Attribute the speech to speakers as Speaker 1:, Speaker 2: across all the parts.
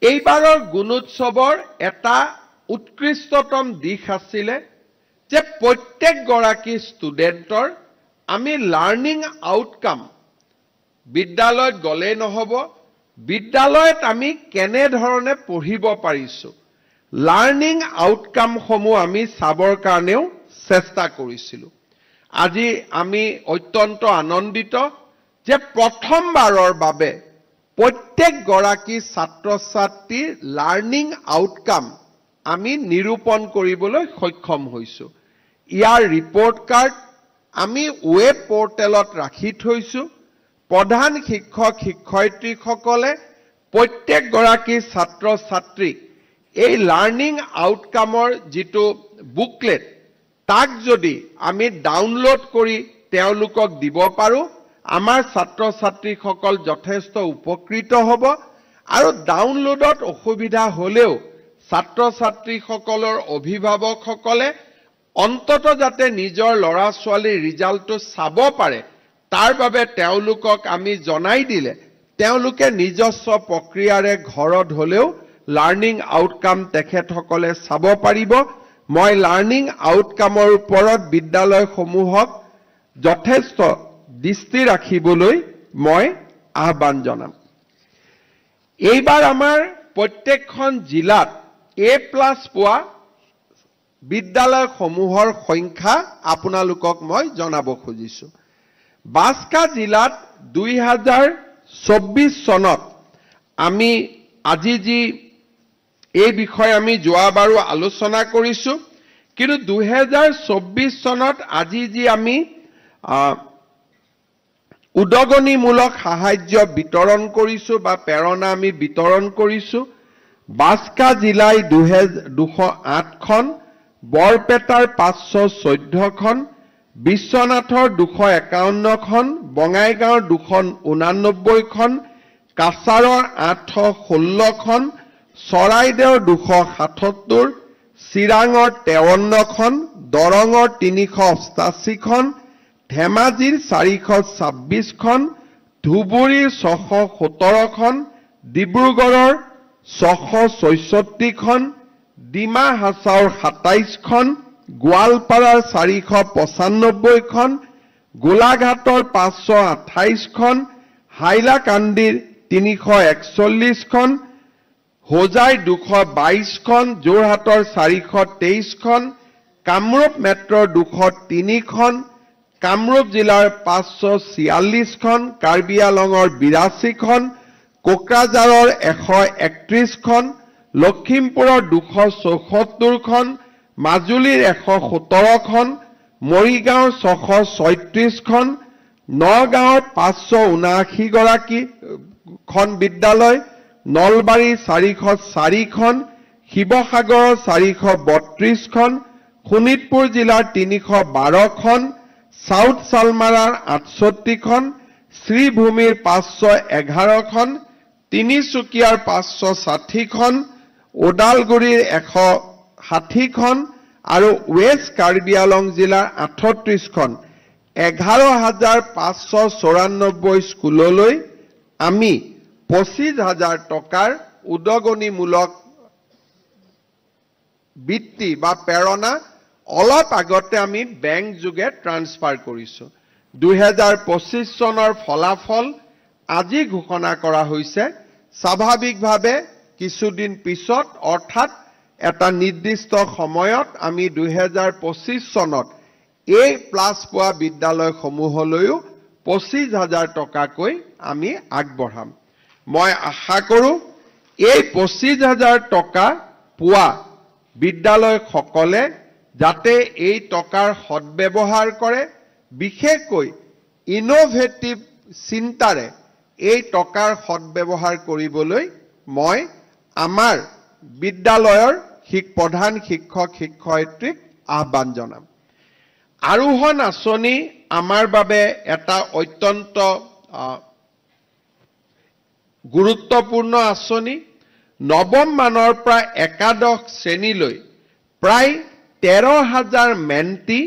Speaker 1: এইবাৰৰ গুণোৎসৱৰ এটা উৎকৃষ্টতম দিশ আছিল যে প্ৰত্যেকগৰাকী ষ্টুডেণ্টৰ আমি লাৰ্নিং আউটকাম বিদ্যালয়ত গলে নহব বিদ্যালয়ত আমি কেনে ধৰণে পঢ়িব পাৰিছো লাৰ্নিং আউটকাম সমূহ আমি চাবৰ কাৰণেও চেষ্টা কৰিছিলো আজি আমি অত্যন্ত আনন্দিত যে প্ৰথমবাৰৰ বাবে প্ৰত্যেকগৰাকী ছাত্ৰ-ছাত্ৰীৰ লাৰ্নিং আউটকাম আমি নিৰূপণ কৰিবলৈ সক্ষম হৈছো ইয়াৰ ৰিপৰ্ট কাৰ্ড আমি ৱেব পোৰ্টেলত ৰাখি থৈছো প্ৰধান শিক্ষক শিক্ষয়িত্ৰীসকলে প্ৰত্যেকগৰাকী ছাত্ৰ-ছাত্ৰীক এই লাৰ্নিং আউটকামৰ যেটো বুকলেট তাক যদি আমি ডাউনলোড কৰি তেওঁলোকক দিব পাৰো আমাৰ ছাত্ৰ-ছাত্ৰীসকল যথেষ্ট উপকৃত হ'ব আৰু ডাউনলোডত অসুবিধা হলেও ছাত্ৰ-ছাত্ৰীসকলৰ অভিভাৱকসকলে অন্তত যাতে নিজৰ লৰা-ছোৱালীৰ ৰিজাল্টটো চাব পাৰে তাৰ বাবে তেওঁলোকক আমি জনাই দিলে তেওঁলোকে নিজস্ব প্ৰক্ৰিয়াৰে ঘৰত হলেও লাৰ্নিং আউটকাম তেখেতসকলে চাব পাৰিব মই লাৰ্নিং আউটকামৰ ওপৰত বিদ্যালয়সমূহক যথেষ্ট দৃষ্টি ৰাখিবলৈ মই আহ্বান জনাম এইবাৰ আমাৰ প্ৰত্যেকখন জিলাত A+ পোৱা বিদ্যালয়সমূহৰ সংখ্যা আপোনালোকক মই জনাব খুজিছো বাস্কা জিলাত 2024 চনত আমি আজি যি এই বিষয়ে আমি যোৱাবাৰো আলোচনা কৰিছো কিন্তু 2024 চনত আজি যি আমি উদগনিমূলক সাহায্য বিতৰণ কৰিছো বা প্ৰেৰণা আমি বিতৰণ কৰিছো বাস্কা জিলাই 208 খন বৰপেটাৰ 514 খন বিশ্বনাথৰ 251 খন বঙাইগাঁৱৰ 289 খন কাছাৰৰ 816 খন চৰাইদেউৰ 277 চিৰাঙৰ 53 খন দৰঙৰ 388 খন ধেমাজিৰ 426 খন ধুবুৰীৰ 617 খন ডিব্ৰুগড়ৰ 664 খন ডিমা হাছাওৰ 27 খন গোৱালপাৰাৰ 495 খন গোলাঘাটৰ 528 খন হাইলাকান্দিৰ 341 খন হোজাই 222 খন যোৰহাটৰ 423 খন কামৰূপ মেট্ৰৰ 203 খন কামৰূপ জিলাৰ 546 খন কাৰ্বি আলঙৰ 82 খন কোকৰাঝাৰৰ 131 খন লখিমপুৰৰ 274 খন মাজুলীৰ 117 খন মৰিগাঁৱৰ 636 খন নগাঁৱৰ 579 গৰাকী খন বিদ্যালয় নলবাৰী 404 খন শিৱসাগৰৰ 432 খন শোণিতপুৰ জিলাৰ 312 খন সাউথ সালমাৰাৰ 68 খন শ্ৰীভূমিৰ 511 খন তিনিচুকীয়াৰ 560 খন ওদালগুৰিৰ 160 খন আৰু ৱেষ্ট কাৰ্বি আলং জিলাৰ 38 খন 11594 স্কুললৈ আমি 25000 টকাৰ উদগনিমূলক বৃত্তি বা প্ৰেৰণা অলপ আগতে আমি বেংক যোগে ট্ৰান্সফাৰ কৰিছো 2025 চনৰ ফলাফল আজি ঘোষণা কৰা হৈছে স্বাভাৱিকভাৱে কিছুদিন পিছত অৰ্থাৎ এটা নিৰ্দিষ্ট সময়ত আমি 2025 চনত A+ পোৱা বিদ্যালয়সমূহলৈও 25000 টকাকৈ আমি আগবঢ়াম মই আশা কৰো এই 25000 টকা পোৱা বিদ্যালয়সকলে যাতে এই টকাৰ সদ্ব্যৱহাৰ কৰে বিশেষকৈ ইনোভেটিভ চিন্তাৰে এই টকাৰ সদ্ব্যৱহাৰ কৰিবলৈ মই আমাৰ বিদ্যালয়ৰ প্ৰধান শিক্ষক শিক্ষয়িত্ৰীক আহ্বান জনাম আৰোহণ আঁচনি আমাৰ বাবে এটা অত্যন্ত গুৰুত্বপূৰ্ণ আঁচনি নৱম মানৰ পৰা একাদশ শ্ৰেণীলৈ প্ৰায় 13000 মেণ্টি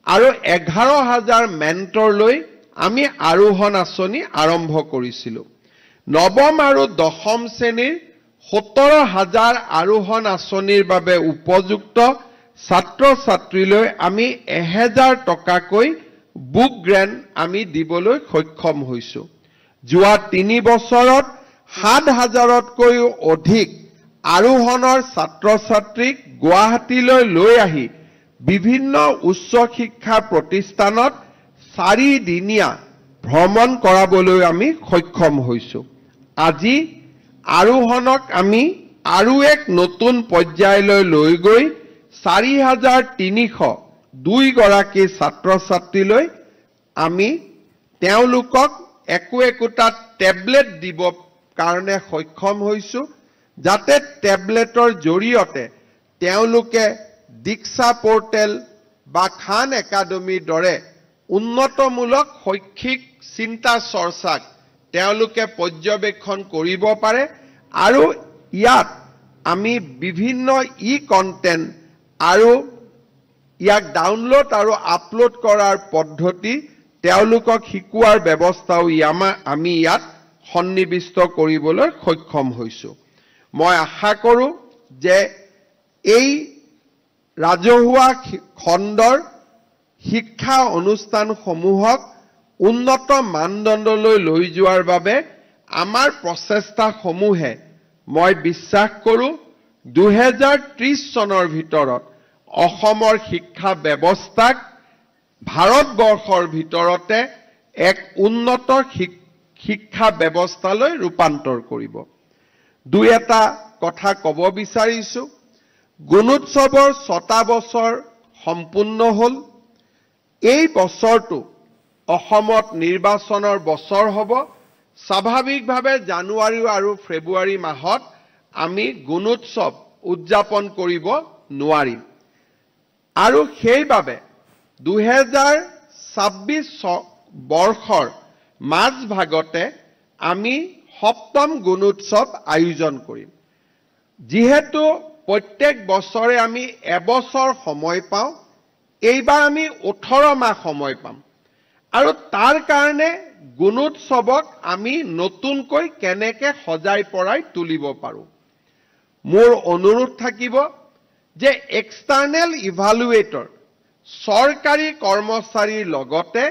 Speaker 1: আৰু 11000 মেণ্টৰলৈ আমি আৰোহণ আঁচনি আৰম্ভ কৰিছিলো নৱম আৰু দশম শ্ৰেণীৰ 17,000 আৰোহণ আঁচনিৰ বাবে উপযুক্ত ছাত্ৰ ছাত্ৰীলৈ আমি 1,000 টকাকৈ বুক গ্ৰেণ্ট আমি দিবলৈ সক্ষম হৈছো। যোৱা 3 বছৰত 7,000তকৈও অধিক আৰোহণৰ ছাত্ৰ ছাত্ৰীক গুৱাহাটীলৈ লৈ আহি বিভিন্ন উচ্চ শিক্ষা প্ৰতিষ্ঠানত 4 দিনীয়া ভ্ৰমণ কৰাবলৈ আমি সক্ষম হৈছো। আজি আৰোহণক আমি আৰু এক নতুন পৰ্যায়লৈ লৈ গৈ 4,302 গৰাকী ছাত্ৰ ছাত্ৰীলৈ আমি তেওঁলোকক একোটা টেবলেট দিব কাৰণে সক্ষম হৈছো, যাতে টেবলেটৰ জৰিয়তে তেওঁলোকে দীক্ষা পোৰ্টেল বা খান একাডেমীৰ দৰে উন্নতমূলক শৈক্ষিক চিন্তা চৰ্চাক তেওঁলোকে পৰ্যবেক্ষণ কৰিব পাৰে আৰু ইয়াত আমি বিভিন্ন কন্টেন্ট আৰু ইয়াক ডাউনলোড আৰু আপলোড কৰাৰ পদ্ধতি তেওঁলোকক শিকোৱাৰ ব্যৱস্থাও আমি ইয়াত সন্নিবিষ্ট কৰিবলৈ সক্ষম হৈছো। মই আশা কৰো যে এই ৰাজহুৱা খণ্ডৰ শিক্ষা অনুষ্ঠানসমূহক উন্নত মানদণ্ডলৈ লৈ যোৱাৰ বাবে আমাৰ প্ৰচেষ্টাসমূহে মই বিশ্বাস কৰো 2030 চনৰ ভিতৰত অসমৰ শিক্ষা ব্যৱস্থাক ভাৰতবৰ্ষৰ ভিতৰতে এক উন্নত শিক্ষা ব্যৱস্থালৈ ৰূপান্তৰ কৰিব। দুই এটা কথা ক'ব বিচাৰিছো। গুণোৎসৱৰ 6টা বছৰ সম্পূৰ্ণ হ'ল। এই বছৰটো অসমত নিৰ্বাচনৰ বছৰ হ'ব। স্বাভাৱিকভাৱে জানুৱাৰী আৰু ফেব্ৰুৱাৰী মাহত আমি গুণোৎসৱ উদযাপন কৰিব নোৱাৰিম আৰু সেইবাবে 2026 বৰ্ষৰ মাজভাগতে আমি 7ম গুণোৎসৱ আয়োজন কৰিম। যিহেতু প্ৰত্যেক বছৰে আমি এবছৰ সময় পাওঁ, এইবাৰ আমি 18 মাহ সময় পাম আৰু তাৰ কাৰণে গুণোৎসৱক আমি নতুনকৈ কেনেকৈ সজাই পৰাই তুলিব পাৰোঁ। মোৰ অনুৰোধ থাকিব যে এক্সটাৰ্নেল ইভালুৱেটৰ চৰকাৰী কৰ্মচাৰীৰ লগতে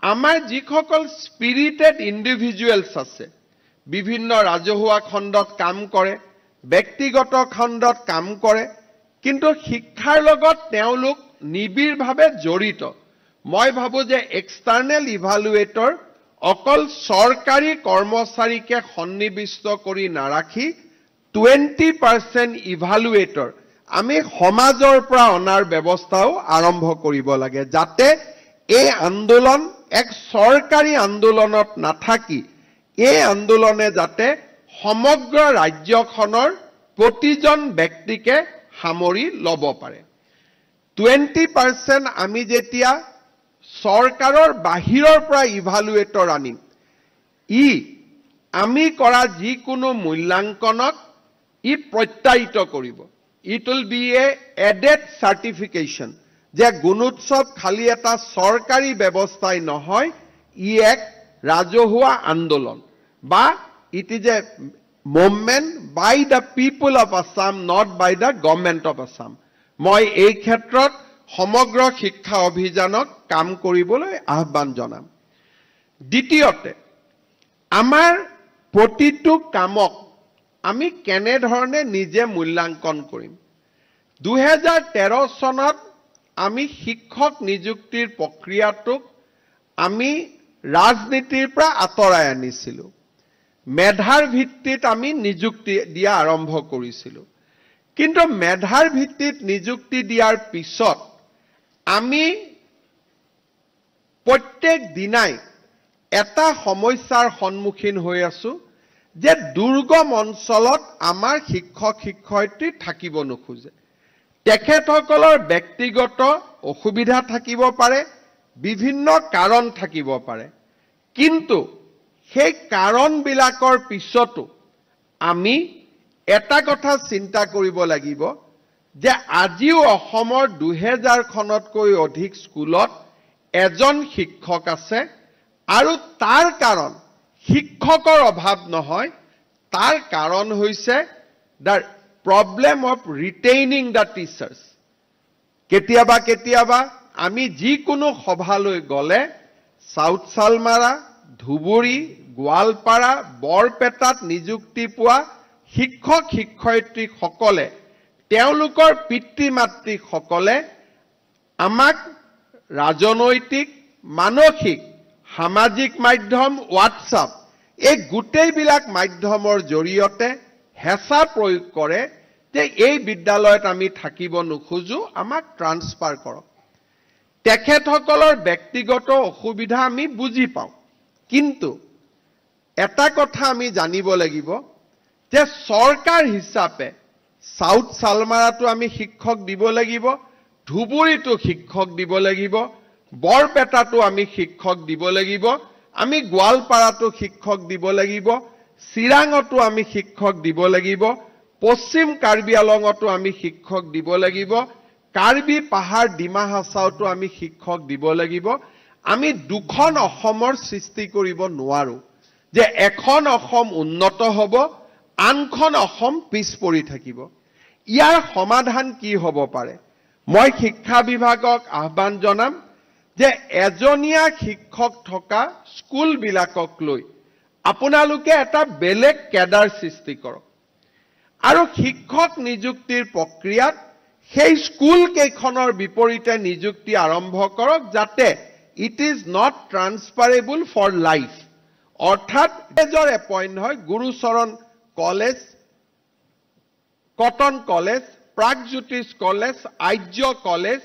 Speaker 1: আমাৰ যিসকল স্পিৰিটেড ইণ্ডিভিজুৱেলছ আছে, বিভিন্ন ৰাজহুৱা খণ্ডত কাম কৰে, ব্যক্তিগত খণ্ডত কাম কৰে, কিন্তু শিক্ষাৰ লগত তেওঁলোক নিবিড়ভাৱে জড়িত। মই ভাবো যে এক্সটাৰ্নেল ইভালুৱেটৰ অকল চৰকাৰী কৰ্মচাৰীকে সন্নিবিষ্ট কৰি নাৰাখি 20% ইভালুৱেটৰ আমি সমাজৰ পৰা অনাৰ ব্যৱস্থাও আৰম্ভ কৰিব লাগে, যাতে এই আন্দোলন এক চৰকাৰী আন্দোলনত নাথাকি এই আন্দোলনে যাতে সমগ্ৰ ৰাজ্যখনৰ প্ৰতিজন ব্যক্তিকে সামৰি ল'ব পাৰে। 20% আমি যেতিয়া চৰকাৰৰ বাহিৰৰ পৰা ইভালুৱেটৰ আনিম, আমি কৰা যিকোনো মূল্যাংকনক প্ৰত্যায়িত কৰিব। It will be a added certification যে গুণোৎসৱ খালি এটা চৰকাৰী ব্যৱস্থাই নহয়, এক ৰাজহুৱা আন্দোলন বা it is a movement by the people of Assam, not by the government of Assam. মই এই ক্ষেত্ৰত সমগ্ৰ শিক্ষা অভিযানক কাম কৰিবলৈ আহ্বান জনাম। দ্বিতীয়তে, আমাৰ প্ৰতিটো কামক আমি কেনেধৰণে নিজে মূল্যাংকন কৰিম। 2013 চনত আমি শিক্ষক নিযুক্তিৰ প্ৰক্ৰিয়াটোক আমি ৰাজনীতিৰ পৰা আঁতৰাই আনিছিলোঁ। মেধাৰ ভিত্তিত আমি নিযুক্তি দিয়া আৰম্ভ কৰিছিলোঁ। কিন্তু মেধাৰ ভিত্তিত নিযুক্তি দিয়াৰ পিছত আমি প্ৰত্যেক দিনাই এটা সমস্যাৰ সন্মুখীন হৈ আছো যে দুৰ্গম অঞ্চলত আমাৰ শিক্ষক শিক্ষয়িত্ৰী থাকিব নোখোজে। তেখেতসকলৰ ব্যক্তিগত অসুবিধা থাকিব পাৰে, বিভিন্ন কাৰণ থাকিব পাৰে, কিন্তু সেই কাৰণবিলাকৰ পিছতো আমি এটা কথা চিন্তা কৰিব লাগিব যে আজিও অসমৰ 2000খনতকৈ অধিক স্কুলত এজন শিক্ষক আছে আৰু তাৰ কাৰণ শিক্ষকৰ অভাৱ নহয়, তাৰ কাৰণ হৈছে the problem of retaining the teachers. কেতিয়াবা আমি যিকোনো সভালৈ গলে সাউথ সালমাৰা, ধুবুৰী, গোৱালপাৰা, বৰপেটাত নিযুক্তি পোৱা শিক্ষক শিক্ষয়িত্ৰী সকলে তেওঁলোকৰ পিতৃ মাতৃ সকলে আমাক ৰাজনৈতিক, মানসিক, সামাজিক মাধ্যম, হোৱাটছআপ এই গোটেইবিলাক মাধ্যমৰ জৰিয়তে হেঁচা প্ৰয়োগ কৰে যে এই বিদ্যালয়ত আমি থাকিব নোখোজো, আমাক ট্ৰান্সফাৰ কৰক। তেখেতসকলৰ ব্যক্তিগত অসুবিধা আমি বুজি পাওঁ, কিন্তু এটা কথা আমি জানিব লাগিব যে চৰকাৰ হিচাপে সাউথ সালমাৰাটো আমি শিক্ষক দিব লাগিব, ধুবুৰীটো শিক্ষক দিব লাগিব, বৰপেটাটো আমি শিক্ষক দিব লাগিব, আমি গোৱালপাৰাটো শিক্ষক দিব লাগিব, চিৰাঙতো আমি শিক্ষক দিব লাগিব, পশ্চিম কাৰ্বি আলঙতো আমি শিক্ষক দিব লাগিব, কাৰ্বি পাহাৰ ডিমা হাছাওতো আমি শিক্ষক দিব লাগিব। আমি দুখন অসমৰ সৃষ্টি কৰিব নোৱাৰো যে এখন অসম উন্নত হ'ব, আনখন অসম পিছ পৰি থাকিব। ইয়াৰ সমাধান কি হ'ব পাৰে? মই শিক্ষা বিভাগক আহ্বান জনাম যে এজনীয়া শিক্ষক থকা স্কুলবিলাকক লৈ আপোনালোকে এটা বেলেগ কেডাৰ সৃষ্টি কৰক আৰু শিক্ষক নিযুক্তিৰ প্ৰক্ৰিয়াত সেই স্কুল কেইখনৰ বিপৰীতে নিযুক্তি আৰম্ভ কৰক যাতে it is not transferable for life. অৰ্থাৎ এজৰ এপইণ্ট হয় Gurucharan college, Cotton college, Pragjyotish college, Arya college,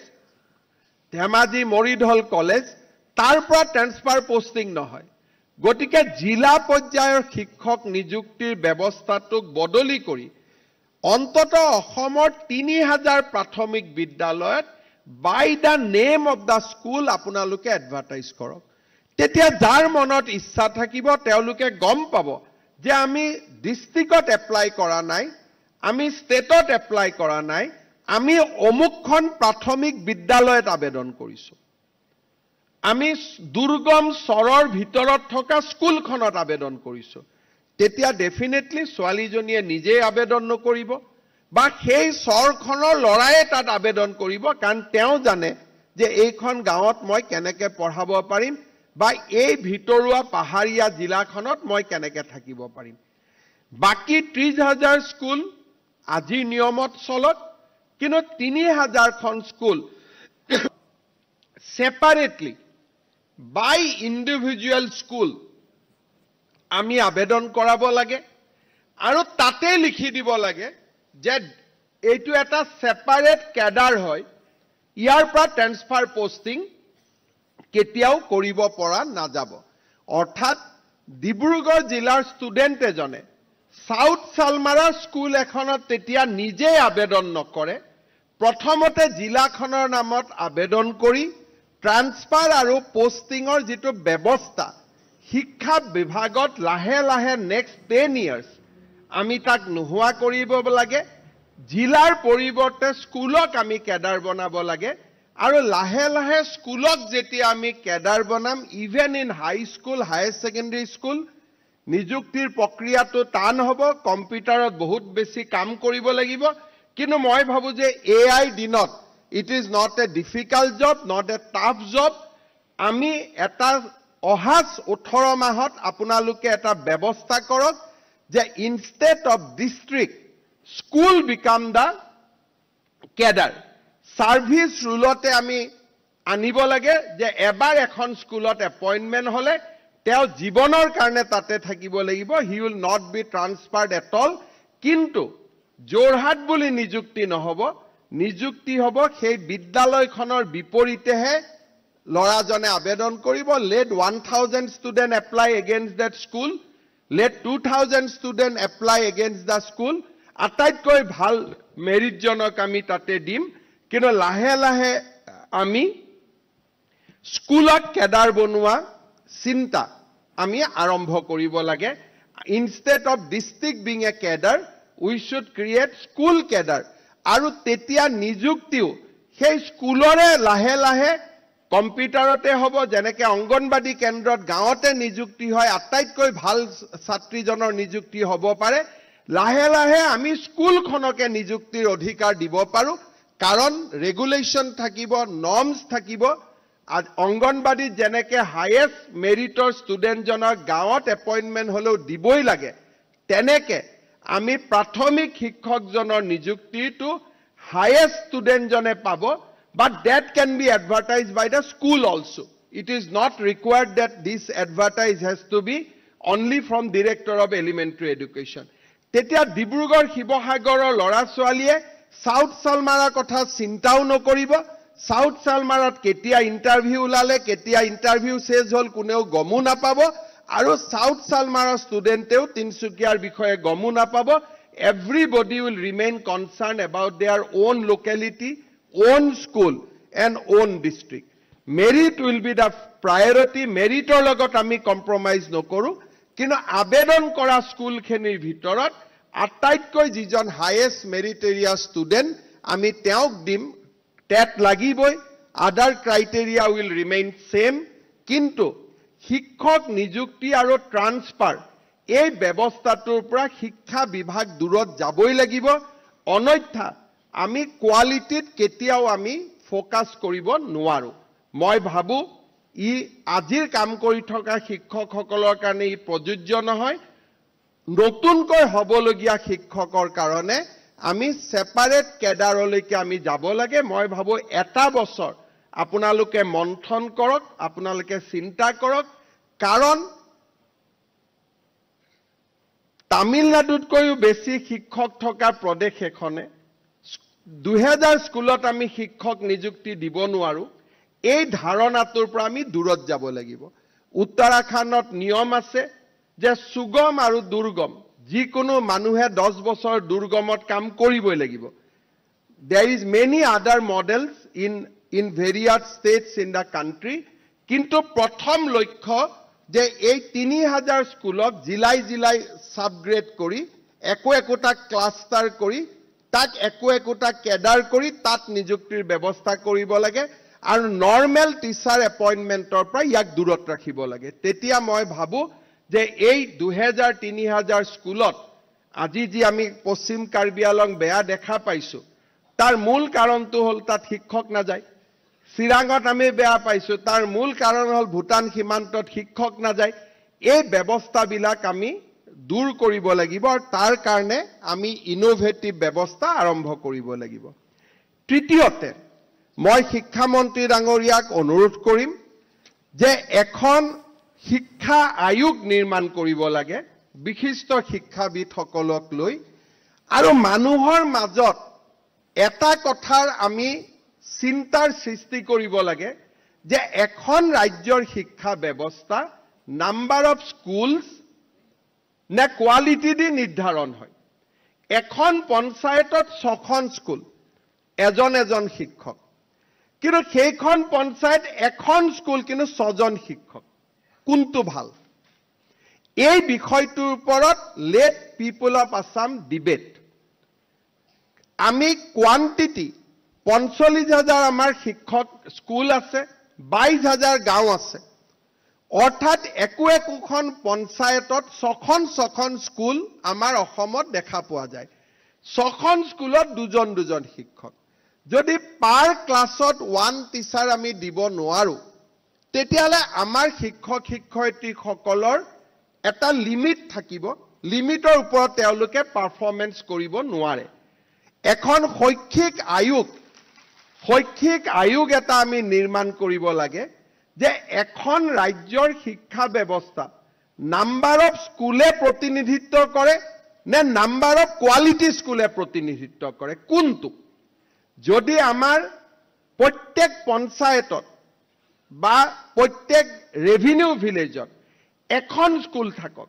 Speaker 1: Dhemaji Moridhal college, তাৰ পৰা ট্ৰান্সফাৰ পোষ্টিং নহয়। গতিকে জিলা পৰ্যায়ৰ শিক্ষক নিযুক্তিৰ ব্যৱস্থাটোক বদলি কৰি অন্ততঃ অসমৰ 3000 প্ৰাথমিক বিদ্যালয়ত by the name of the school আপোনালোকে এডভাৰটাইজ কৰক। তেতিয়া যাৰ মনত ইচ্ছা থাকিব তেওঁলোকে গম পাব যে আমি ডিষ্ট্ৰিক্টত এপ্লাই কৰা নাই, আমি ষ্টেটত এপ্লাই কৰা নাই, আমি অমুকখন প্ৰাথমিক বিদ্যালয়ত আবেদন কৰিছো, আমি দুৰ্গম চৰৰ ভিতৰত থকা স্কুলখনত আবেদন কৰিছো। তেতিয়া ডেফিনেটলি ছোৱালীজনীয়ে নিজে আবেদন নকৰিব বা সেই চৰখনৰ লৰায়ে তাত আবেদন কৰিব, কাৰণ তেওঁ জানে যে এইখন গাঁৱত মই কেনেকৈ পঢ়াব পাৰিম বা এই ভিতৰুৱা পাহাৰীয়া জিলাখনত মই কেনেকৈ থাকিব পাৰিম। বাকি 30,000 স্কুল আজি নিয়মত চলত, কিন্তু 3000খন স্কুল সেপাৰেটলি বাই ইণ্ডিভিজুৱেল স্কুল আমি আবেদন কৰাব লাগে আৰু তাতে লিখি দিব লাগে যে এইটো এটা সেপাৰেট কেডাৰ হয়, ইয়াৰ পৰা ট্ৰান্সফাৰ পোষ্টিং কেতিয়াও কৰিব পৰা নাযাব। অৰ্থাৎ ডিব্ৰুগড় জিলাৰ ষ্টুডেণ্ট এজনে সাউথ সালমাৰা স্কুল এখনত তেতিয়া নিজে আবেদন নকৰে, প্ৰথমতে জিলাখনৰ নামত আবেদন কৰি ট্ৰান্সফাৰ আৰু পোষ্টিঙৰ যিটো ব্যৱস্থা শিক্ষা বিভাগত লাহে লাহে নেক্সট 10 years আমি তাক নোহোৱা কৰিব লাগে। জিলাৰ পৰিৱৰ্তে স্কুলক আমি কেডাৰ বনাব লাগে আৰু লাহে লাহে স্কুলক যেতিয়া আমি কেডাৰ বনাম, even in high school, higher secondary school, নিযুক্তিৰ প্ৰক্ৰিয়াটো টান হ'ব, কম্পিউটাৰত বহুত বেছি কাম কৰিব লাগিব। কিন্তু মই ভাবো যে AI দিনত it is not a difficult job, not a tough job. আমি এটা অহা 18 মাহত আপোনালোকে এটা ব্যৱস্থা কৰক যে instead of district school become the cadre. Service ৰুলতে আমি আনিব লাগে যে এবাৰ এখন স্কুলত এপইণ্টমেণ্ট হলে তেওঁ জীৱনৰ কাৰণে তাতে থাকিব লাগিব, he will not be transferred at all. কিন্তু যোৰহাট বুলি নিযুক্তি নহব, নিযুক্তি হ'ব সেই বিদ্যালয়খনৰ বিপৰীতেহে লৰাজনে আবেদন কৰিব। Let 1000 student apply against that school, let 2000 student apply against the school. আটাইতকৈ ভাল মেৰিটজনক আমি তাতে দিম, কিন্তু লাহে লাহে আমি স্কুলত কেডাৰ বনোৱা চিন্তা আমি আৰম্ভ কৰিব লাগে। Instead of district being a cadre, we should create school cadre. আৰু তেতিয়া নিযুক্তিও সেই স্কুলৰে লাহে লাহে কম্পিউটাৰতে হ'ব যেনেকৈ অংগনবাদী কেন্দ্ৰত গাঁৱতে নিযুক্তি হয় আটাইতকৈ ভাল ছাত্ৰীজনৰ নিযুক্তি হ'ব পাৰে লাহে লাহে আমি স্কুলখনকে নিযুক্তিৰ অধিকাৰ দিব পাৰো কাৰণ ৰেগুলেশ্যন থাকিব নৰ্মছ থাকিব অংগনবাদীত যেনেকৈ হাইয়েষ্ট মেৰিটৰ ষ্টুডেণ্টজনক গাঁৱত এপইণ্টমেণ্ট হ'লেও দিবই লাগে তেনেকৈ আমি প্ৰাথমিক শিক্ষকজনৰ নিযুক্তিটো highest student jone pabo but that can be advertised by the school also it is not required that this advertise has to be only from director of elementary education tetia Dibrugarh Shibosagaror lora swaliye South Salmara kotha chintao nokoribo South Salmarat ketia interview ulale ketia interview ses hol kuneo gomu napabo aru South Salmara studenteo Tinsukiar bikhoye gomu napabo everybody will remain concerned about their own locality, own school, and own district. Merit will be the priority. Merit or logot ami compromise no koru. Kino abedon kora school khenir bhitorat ataitকৈ jijon highest meritorious student ami teok dim tet lagiboi other criteria will remain same kintu শিক্ষক নিযুক্তি আৰু transfer এই ব্যৱস্থাটোৰ পৰা শিক্ষা বিভাগ দূৰত যাবই লাগিব অনৈথা আমি কোৱালিটিত কেতিয়াও আমি ফোকাস কৰিব নোৱাৰো মই ভাবো ই আজিৰ কাম কৰি থকা শিক্ষকসকলৰ কাৰণে ই প্ৰযোজ্য নহয় নতুনকৈ হ'বলগীয়া শিক্ষকৰ কাৰণে আমি সেপাৰেট কেডাৰলৈকে আমি যাব লাগে মই ভাবো এটা বছৰ আপোনালোকে মন্থন কৰক আপোনালোকে চিন্তা কৰক কাৰণ তামিলনাডুতকৈও বেছি শিক্ষক থকা প্ৰদেশ এখনে 2000 স্কুলত আমি শিক্ষক নিযুক্তি দিব নোৱাৰো এই ধাৰণাটোৰ পৰা আমি দূৰত যাব লাগিব উত্তৰাখণ্ডত নিয়ম আছে যে সুগম আৰু দুৰ্গম যিকোনো মানুহে 10 বছৰ দুৰ্গমত কাম কৰিবই লাগিব there is many other models in various states in the country কিন্তু প্ৰথম লক্ষ্য যে এই 3000 স্কুলক জিলাই জিলাই সাবগ্ৰেড কৰি একোটা ক্লাস্টাৰ কৰি তাক একোটা কেডাৰ কৰি তাত নিযুক্তিৰ ব্যৱস্থা কৰিব লাগে আৰু নৰ্মেল টিচাৰ এপইন্টমেন্টৰ পৰা ইয়াক দূৰত ৰাখিব লাগে তেতিয়া মই ভাবো যে এই 2000-3000 স্কুলত আজি যি আমি পশ্চিম কাৰ্বি আলং বেয়া দেখা পাইছো তাৰ মূল কাৰণটো হল তাত শিক্ষক না যায় চিৰাঙত আমি বেয়া পাইছো তাৰ মূল কাৰণ হল ভুটান সীমান্তত শিক্ষক না যায় এই ব্যৱস্থাবিলাক আমি দূৰ কৰিব লাগিব আৰু তাৰ কাৰণে আমি ইনোভেটিভ ব্যৱস্থা আৰম্ভ কৰিব লাগিব তৃতীয়তে মই শিক্ষা মন্ত্ৰী ডাঙৰীয়াক অনুৰোধ কৰিম যে এখন শিক্ষা আয়োগ নিৰ্মাণ কৰিব লাগে বিশিষ্ট শিক্ষাবিদসকলক লৈ আৰু মানুহৰ মাজত এটা কথাৰ আমি চিন্তাৰ সৃষ্টি কৰিব লাগে যে এখন ৰাজ্যৰ শিক্ষা ব্যৱস্থা নাম্বাৰ অফ স্কুলছ নে কোৱালিটি দি নিৰ্ধাৰণ হয় এখন পঞ্চায়তত 6খন স্কুল এজন শিক্ষক কিন্তু সেইখন পঞ্চায়ত এখন স্কুল কিন্তু 6জন শিক্ষক কোনটো ভাল এই বিষয়টোৰ ওপৰত late people of Assam debate আমি কোৱান্টিটি 45000 আমাৰ শিক্ষক স্কুল আছে 22000 গাঁও আছে অৰ্থাৎ একোখন পঞ্চায়তত 6খন স্কুল আমাৰ অসমত দেখা পোৱা যায় 6খন স্কুলত দুজন শিক্ষক যদি পাৰ ক্লাছত 1 টিচাৰ আমি দিব নোৱাৰো তেতিয়ালে আমাৰ শিক্ষক শিক্ষয়িত্ৰীসকলৰ এটা লিমিট থাকিব লিমিটৰ ওপৰত তেওঁলোকে পাৰফৰমেন্স কৰিব নোৱাৰে এখন শৈক্ষিক আয়োগ এটা আমি নিৰ্মাণ কৰিব লাগে যে এখন ৰাজ্যৰ শিক্ষা ব্যৱস্থা নাম্বাৰ অফ স্কুলে প্ৰতিনিধিত্ব কৰে নে নাম্বাৰ অফ কোৱালিটি স্কুলে প্ৰতিনিধিত্ব কৰে কোনটো যদি আমাৰ প্ৰত্যেক পঞ্চায়তত বা প্ৰত্যেক ৰেভিনিউ ভিলেজত এখন স্কুল থাকক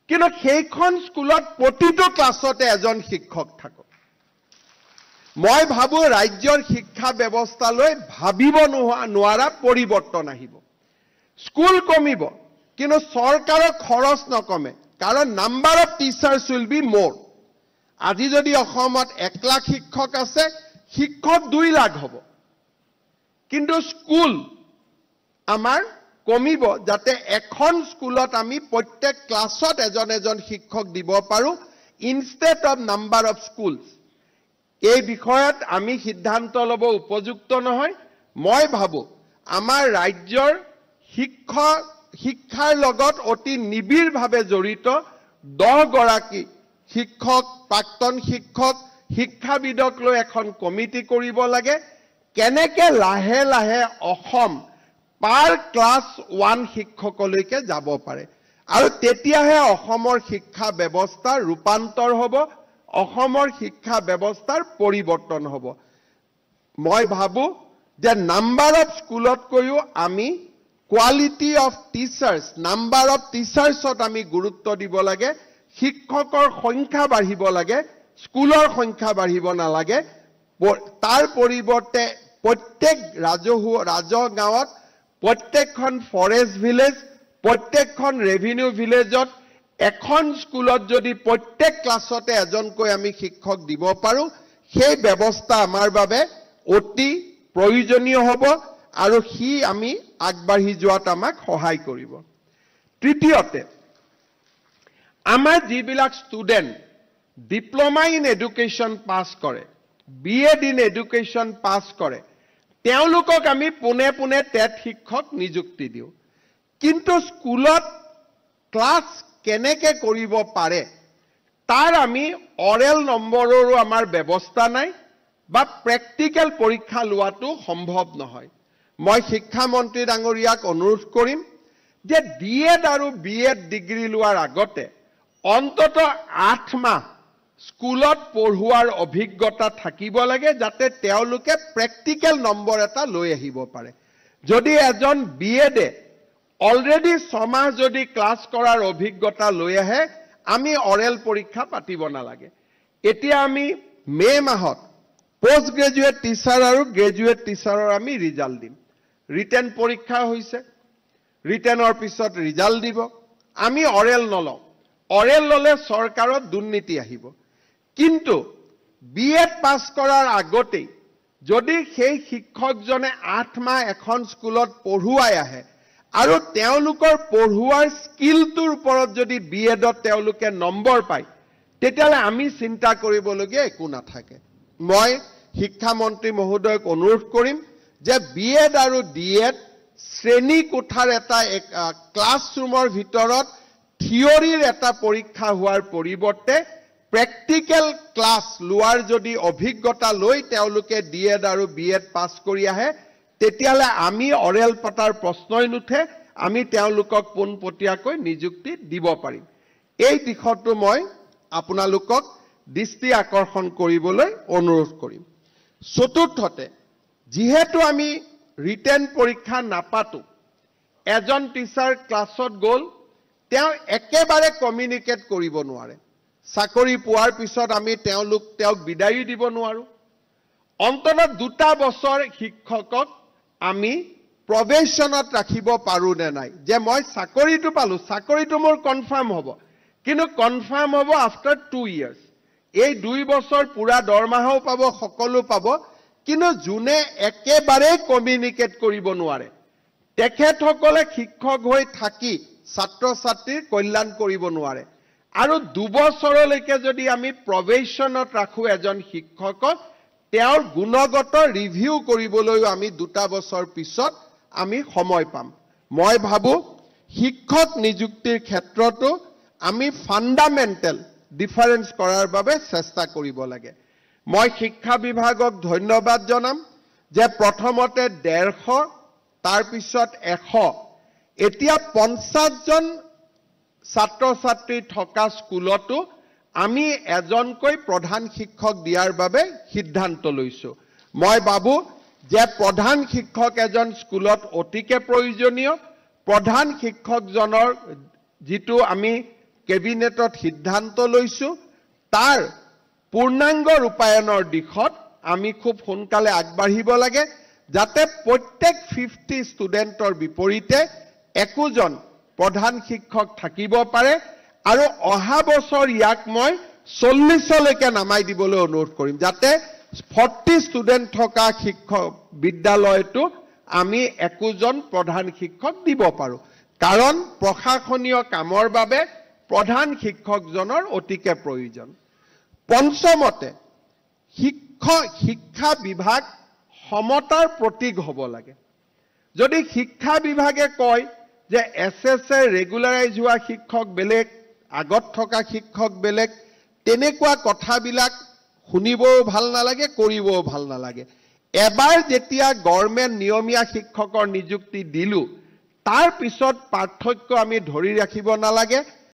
Speaker 1: কিন্তু সেইখন স্কুলত প্ৰতিটো ক্লাছতে এজন শিক্ষক থাকক মই ভাবো ৰাজ্যৰ শিক্ষা ব্যৱস্থালৈ ভাবিব নোৱাৰা পৰিৱৰ্তন আহিব স্কুল কমিব কিন্তু চৰকাৰৰ খৰচ নকমে কাৰণ number of teachers will be মোৰ আজি যদি অসমত 1 লাখ শিক্ষক আছে শিক্ষক 2 লাখ হ'ব কিন্তু স্কুল আমাৰ কমিব যাতে এখন স্কুলত আমি প্ৰত্যেক ক্লাছত এজন শিক্ষক দিব পাৰো instead of number of schools এই বিষয়ত আমি সিদ্ধান্ত ল'ব উপযুক্ত নহয় মই ভাবো আমাৰ ৰাজ্যৰ শিক্ষাৰ লগত অতি নিবিড়ভাৱে জড়িত 10 গৰাকী শিক্ষক প্ৰাক্তন শিক্ষক শিক্ষাবিদক লৈ এখন কমিটি কৰিব লাগে কেনেকে লাহে লাহে অসম পাৰ ক্লাছ 1 শিক্ষকলৈকে যাব পাৰে আৰু তেতিয়াহে অসমৰ শিক্ষা ব্যৱস্থাৰ ৰূপান্তৰ হ'ব অসমৰ শিক্ষা ব্যৱস্থাৰ পৰিৱৰ্তন হ'ব মই ভাবো যে নাম্বাৰ অফ স্কুলত কৈও আমি quality of teachers number of টিচাৰ্ছত আমি গুৰুত্ব দিব লাগে শিক্ষকৰ সংখ্যা বাঢ়িব লাগে স্কুলৰ সংখ্যা বাঢ়িব নালাগে তাৰ পৰিৱৰ্তে প্ৰত্যেক ৰাজহ গাঁৱত প্ৰত্যেকখন ফৰেষ্ট ভিলেজ প্ৰত্যেকখন ৰেভিনিউ ভিলেজত এখন স্কুলত যদি প্ৰত্যেক ক্লাছতে এজনকৈ আমি শিক্ষক দিব পাৰো সেই ব্যৱস্থা আমাৰ বাবে অতি প্ৰয়োজনীয় হ'ব আৰু হি আমি আগবাঢ়ি যোৱাত আমাক সহায় কৰিব তৃতীয়তে আমাৰ যিবিলাক ষ্টুডেণ্ট ডিপ্লোমা ইন এডুকেশ্যন পাছ কৰে বিএড ইন এডুকেশ্যন পাছ কৰে তেওঁলোকক আমি পুনে পুনে টেট শিক্ষক নিযুক্তি দিওঁ কিন্তু স্কুলত ক্লাছ কেনেকে কৰিব পাৰে তাৰ আমি অৰেল নম্বৰৰো আমাৰ ব্যৱস্থা নাই বা প্ৰেক্টিকেল পৰীক্ষা লোৱাটো সম্ভৱ নহয় মই শিক্ষা মন্ত্ৰী ডাঙৰীয়াক অনুৰোধ কৰিম যে ডিএড আৰু বিএড ডিগ্ৰী লোৱাৰ আগতে অন্তত 8 মাহ স্কুলত পঢ়ুৱাৰ অভিজ্ঞতা থাকিব লাগে যাতে তেওঁলোকে প্ৰেক্টিকেল নম্বৰ এটা লৈ আহিব পাৰে যদি এজন বিএডে অলৰেডি 6 মাহ যদি ক্লাছ কৰাৰ অভিজ্ঞতা লৈ আহে আমি অৰেল পৰীক্ষা পাতিব নালাগে এতিয়া আমি মে মাহত পোষ্ট গ্ৰেজুৱেট টিচাৰ আৰু গ্ৰেজুৱেট টিচাৰৰ আমি ৰিজাল্ট দিম ৰিটেন পৰীক্ষা হৈছে ৰিটেনৰ পিছত ৰিজাল্ট দিব আমি অৰেল নলওঁ অৰেল ললে চৰকাৰত দুৰ্নীতি আহিব কিন্তু বিএড পাছ কৰাৰ আগতে যদি সেই শিক্ষকজনে 8 মাহ এখন স্কুলত পঢ়ুৱাই আহে আৰু তেওঁলোকৰ পঢ়ুৱাৰ স্কিলটোৰ ওপৰত যদি বিএডত তেওঁলোকে নম্বৰ পায় তেতিয়ালে আমি চিন্তা কৰিবলগীয়া একো নাথাকে মই শিক্ষা মন্ত্ৰী মহোদয়ক অনুৰোধ কৰিম যে বিএড আৰু ডিএড শ্ৰেণী কোঠাৰ এটা ক্লাছৰুমৰ ভিতৰত থিয়ৰিৰ এটা পৰীক্ষা হোৱাৰ পৰিৱৰ্তে প্ৰেক্টিকেল ক্লাছ লোৱাৰ যদি অভিজ্ঞতা লৈ তেওঁলোকে ডিএড আৰু বিএড পাছ কৰি আহে তেতিয়ালে আমি অৰেল পটাৰ প্ৰশ্নই নুঠে আমি তেওঁলোকক পোনপটীয়াকৈ নিযুক্তি দিব পাৰিম এই দিশটো মই আপোনালোকক দৃষ্টি আকৰ্ষণ কৰিবলৈ অনুৰোধ কৰিম চতুৰ্থতে যিহেতু আমি ৰিটেন পৰীক্ষা নাপাতো এজন টিচাৰ ক্লাছত গ'ল তেওঁ একেবাৰে কমিউনিকেট কৰিব নোৱাৰে চাকৰি পোৱাৰ পিছত আমি তেওঁক বিদায় দিব নোৱাৰো অন্তত 2 বছৰ শিক্ষকক আমি প্ৰবেশনত ৰাখিব পাৰো নে নাই যে মই চাকৰিটো পালো চাকৰিটো মোৰ কনফাৰ্ম হ'ব কিন্তু কনফাৰ্ম হ'ব আফটাৰ 2 ইয়াৰ্স এই 2 বছৰ পুৰা দৰমহাও পাব সকলো পাব কিন্তু জুনে একেবাৰে কমিউনিকেট কৰিব নোৱাৰে তেখেতসকলে শিক্ষক হৈ থাকি ছাত্ৰ ছাত্ৰীৰ কল্যাণ কৰিব নোৱাৰে আৰু 2 বছৰলৈকে যদি আমি প্ৰবেশনত ৰাখো এজন শিক্ষকক তেওঁৰ গুণগত ৰিভিউ কৰিবলৈ আমি 2 বছৰ পিছত আমি সময় পাম মই ভাবো শিক্ষক নিযুক্তিৰ ক্ষেত্ৰতো আমি ফান্ডামেন্টাল ডিফাৰেন্স কৰাৰ বাবে চেষ্টা কৰিব লাগে মই শিক্ষা বিভাগক ধন্যবাদ জনাম যে প্ৰথমতে 150 তাৰ পিছত 100 এতিয়া 50 জন ছাত্ৰ ছাত্ৰী থকা স্কুলতো আমি এজনকৈ প্ৰধান শিক্ষক দিয়াৰ বাবে সিদ্ধান্ত লৈছো মই ভাবো যে প্ৰধান শিক্ষক এজন স্কুলত অতিকে প্ৰয়োজনীয় প্ৰধান শিক্ষকজনৰ যেটো আমি কেবিনেটত সিদ্ধান্ত লৈছো তাৰ পূৰ্ণাংগ ৰূপায়নৰ দিশত আমি খুব সোনকালে আগবাঢ়িব লাগে যাতে প্ৰত্যেক 50 ষ্টুডেন্টৰ বিপৰীতে একোজন প্ৰধান শিক্ষক থাকিব পাৰে আৰু অহা বছৰ ইয়াক মই 40 লৈকে নামাই দিবলৈ অনুৰোধ কৰিম যাতে 40 ষ্টুডেন্ট থকা শিক্ষক বিদ্যালয়টো আমি একোজন প্ৰধান শিক্ষক দিব পাৰো কাৰণ প্ৰশাসনীয় কামৰ বাবে প্ৰধান শিক্ষকজনৰ অতিকে প্ৰয়োজন পঞ্চমতে শিক্ষা বিভাগ সমতাৰ প্ৰতীক হ'ব লাগে যদি শিক্ষা বিভাগে কয় যে এসএসএ ৰেগুলাৰাইজ হোৱা শিক্ষক বেলেগ আগত থকা শিক্ষক বেলেগ তেনেকুৱা কথাবিলাক শুনিবও ভাল নালাগে কৰিবও ভাল নালাগে এবাৰ যেতিয়া গভৰ্ণমেণ্ট নিয়মীয়া শিক্ষকৰ নিযুক্তি দিলু তাৰ পিছত পাৰ্থক্য আমি ধৰি ৰাখিব নালাগে